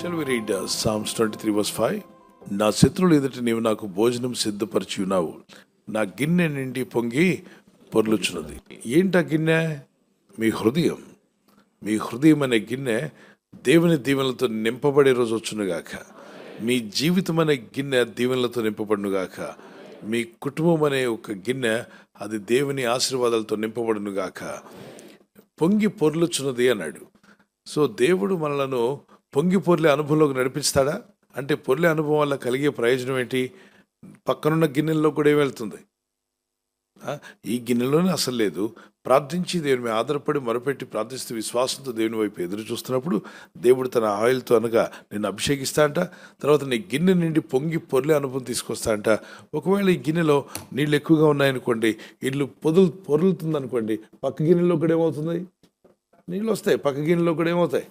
Shall we read Psalms 23 verse 5? నా శత్రువులు ఎదుట నీవు నాకు భోజనం సిద్ధపరిచి ఉన్నావు, నా గిన్నె నిండి పొంగి పొర్లుచున్నది. ఏంటా గిన్నె? మీ హృదయం. మీ హృదయం అనే గిన్నె దేవుని దీవెనలతో నింపబడే రోజు వచ్చునుగాక. మీ జీవితం అనే గిన్నె దీవెనలతో నింపబడునుగాక. మీ కుటుంబం అనే ఒక గిన్నె అది దేవుని ఆశీర్వాదాలతో నింపబడునుగాక. పొంగి పొర్లుచున్నది అన్నాడు. సో దేవుడు మనలను పొంగి పొర్లే అనుభవంలోకి నడిపిస్తాడా అంటే, పొర్లే అనుభవం వల్ల కలిగే ప్రయోజనం ఏంటి? పక్కనున్న గిన్నెల్లో కూడా ఏం వెళ్తుంది? ఈ గిన్నెలోనే అసలు లేదు. ప్రార్థించి దేవుని మీద ఆధారపడి మొరపెట్టి ప్రార్థిస్తూ విశ్వాసంతో దేవుని వైపు ఎదురు చూస్తున్నప్పుడు దేవుడు తన ఆయిల్తో అనగా నిన్ను అభిషేకిస్తా అంట. తర్వాత నీ గిన్నె నుండి పొంగి పొర్లే అనుభవం తీసుకొస్తా అంట. ఒకవేళ ఈ గిన్నెలో నీళ్ళు ఎక్కువగా ఉన్నాయనుకోండి, ఇల్లు పొరులుతుంది అనుకోండి, పక్క గిన్నెలో కూడా ఏమవుతుంది? నీళ్ళు వస్తాయి. పక్క గిన్నెలో కూడా ఏమవుతాయి?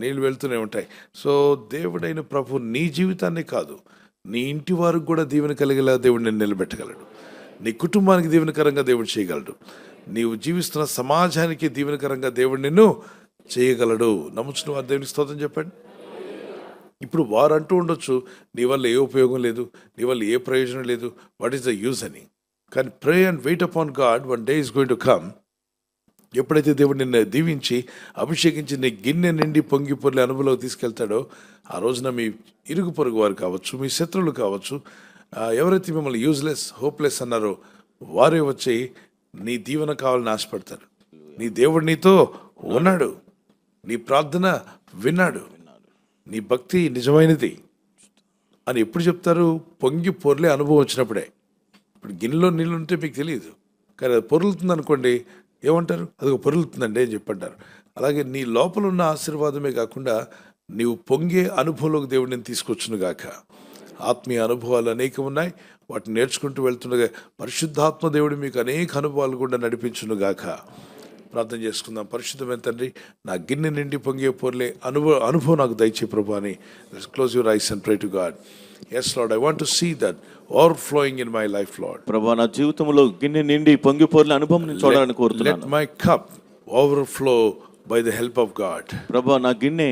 నీళ్ళు వెళ్తూనే ఉంటాయి. సో దేవుడైన ప్రభు నీ జీవితాన్ని కాదు, నీ ఇంటి వారికి కూడా దీవెన కలిగేలా దేవుడు నిన్ను నిలబెట్టగలడు. నీ కుటుంబానికి దీవెనకరంగా దేవుడు చేయగలడు. నీవు జీవిస్తున్న సమాజానికి దీవెనకరంగా దేవుడు నిన్ను చేయగలడు. నమ్ముచున్న వారు దేవునికి స్తోత్రం చెప్పండి. ఇప్పుడు వారు అంటూ ఉండొచ్చు, నీ వల్ల ఏ ఉపయోగం లేదు, నీ వల్ల ఏ ప్రయోజనం లేదు, వాట్ ఈస్ ద యూజ్ అని. కానీ pray and wait upon God, one day is going to come. ఎప్పుడైతే దేవుడు నిన్ను దీవించి అభిషేకించి నీ గిన్నె నిండి పొంగి పొర్లే అనుభవంలోకి తీసుకెళ్తాడో, ఆ రోజున మీ ఇరుగు పొరుగు వారు కావచ్చు, మీ శత్రువులు కావచ్చు, ఎవరైతే మిమ్మల్ని యూజ్లెస్ హోప్లెస్ అన్నారో వారే వచ్చి నీ దీవెన కావాలని ఆశపడతారు. నీ దేవుడు నీతో ఉన్నాడు, నీ ప్రార్థన విన్నాడు, నీ భక్తి నిజమైనది అని ఎప్పుడు చెప్తారు? పొంగి పొర్లే అనుభవం వచ్చినప్పుడే. ఇప్పుడు గిన్నెలో నీళ్ళు ఉంటే మీకు తెలియదు, కానీ అది పొరులుతుంది అనుకోండి, ఏమంటారు? అదిగో పొరులుతుందండి అని చెప్పంటారు. అలాగే నీ లోపల ఉన్న ఆశీర్వాదమే కాకుండా నీవు పొంగే అనుభవంలోకి దేవుడు నేను తీసుకొచ్చునుగాక. ఆత్మీయ అనుభవాలు అనేకం ఉన్నాయి, వాటిని నేర్చుకుంటూ వెళ్తుండగా పరిశుద్ధాత్మ దేవుడు మీకు అనేక అనుభవాలు కూడా నడిపించునుగాక. ప్రార్థన చేసుకుందాం. పరిశుద్ధమైన తండ్రి, నా గిన్నె నిండి పొంగే పొర్లే అనుభవం నాకు దయచే ప్రభు అని. Close your eyes and pray to God. Yes Lord, I want to see that overflowing in my life, Lord. ప్రభువా, నా జీవితంలో గిన్నె నిండి పొంగి పొర్లే అనుభవం నేను చూడాలని కోరుతున్నాను. Let my cup overflow by the help of God. ప్రభువా, నా గిన్నె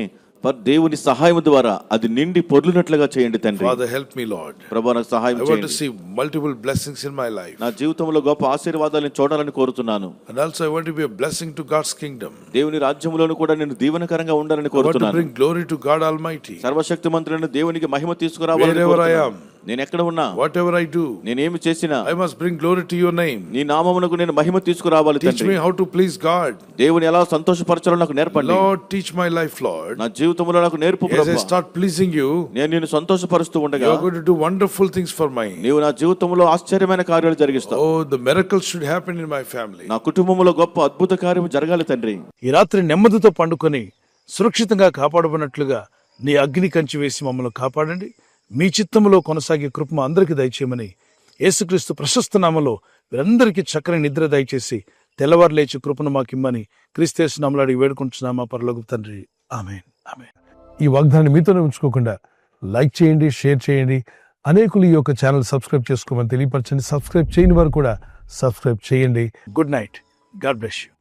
దేవుని సహాయం ద్వారా అది నిండి పొర్లునట్లుగా చేయండి తండ్రి. Father, help me, Lord. ప్రభువా, నాకు సహాయం చేయండి. I want to see multiple blessings in my life. నా జీవితంలో గొప్ప ఆశీర్వాదాలను చూడాలని కోరుతున్నాను. And also I want to be a blessing to God's kingdom. దేవుని రాజ్యంలోను కూడా నేను దీవెనకరంగా ఉండాలని కోరుతున్నాను. I want to bring glory to God Almighty. సర్వశక్తిమంతుడైన దేవునికి మహిమ తీసుకురావాలని Wherever I am, నేను ఎక్కడ ఉన్నా, whatever I do, నేనేమి చేసినా, I must bring glory to your name. నీ నామమునకు నేను మహిమ తీసుకురావాలి తండ్రి. Teach me how to please God. దేవుని ఎలా సంతోషపరచాలో నాకు నేర్పండి. Lord, teach my life, Lord. నా జీవితంలో నాకు నేర్పు ప్రభువా. As I start pleasing you, నేను నిన్ను సంతోషపరుస్తూ ఉండగా you are going to do wonderful things for me. నీవు నా జీవితంలో ఆశ్చర్యమైన కార్యాలు జరిగిస్తావు. Oh, the miracles should happen in my family. నా కుటుంబంలో గొప్ప అద్భుత కార్యం జరగాలి తండ్రి. ఈ రాత్రి నెమ్మదితో పండుకొని సురక్షితంగా కాపాడబడినట్లుగా నీ అగ్ని కంచి వేసి మమ్మల్ని కాపాడండి. మీ చిత్తములో కొనసాగే కృప అందరికీ దయచేయమని యేసుక్రీస్తు ప్రశస్త నామములో వీరందరికీ చక్కని నిద్ర దయచేసి తెల్లవారు లేచి కృపను మాకిమ్మని క్రీస్తు నామములో అడిగి వేడుకుంటున్నామా పరలోకపు తండ్రి. ఆమేన్, ఆమేన్. ఈ వాగ్దానాన్ని మీతోనే ఉంచుకోకుండా లైక్ చేయండి, షేర్ చేయండి. అనేకులు ఈ యొక్క ఛానల్ సబ్స్క్రైబ్ చేసుకోమని తెలియపరచండి. సబ్స్క్రైబ్ చేయని వారు కూడా సబ్స్క్రైబ్ చేయండి. Good night. God bless you.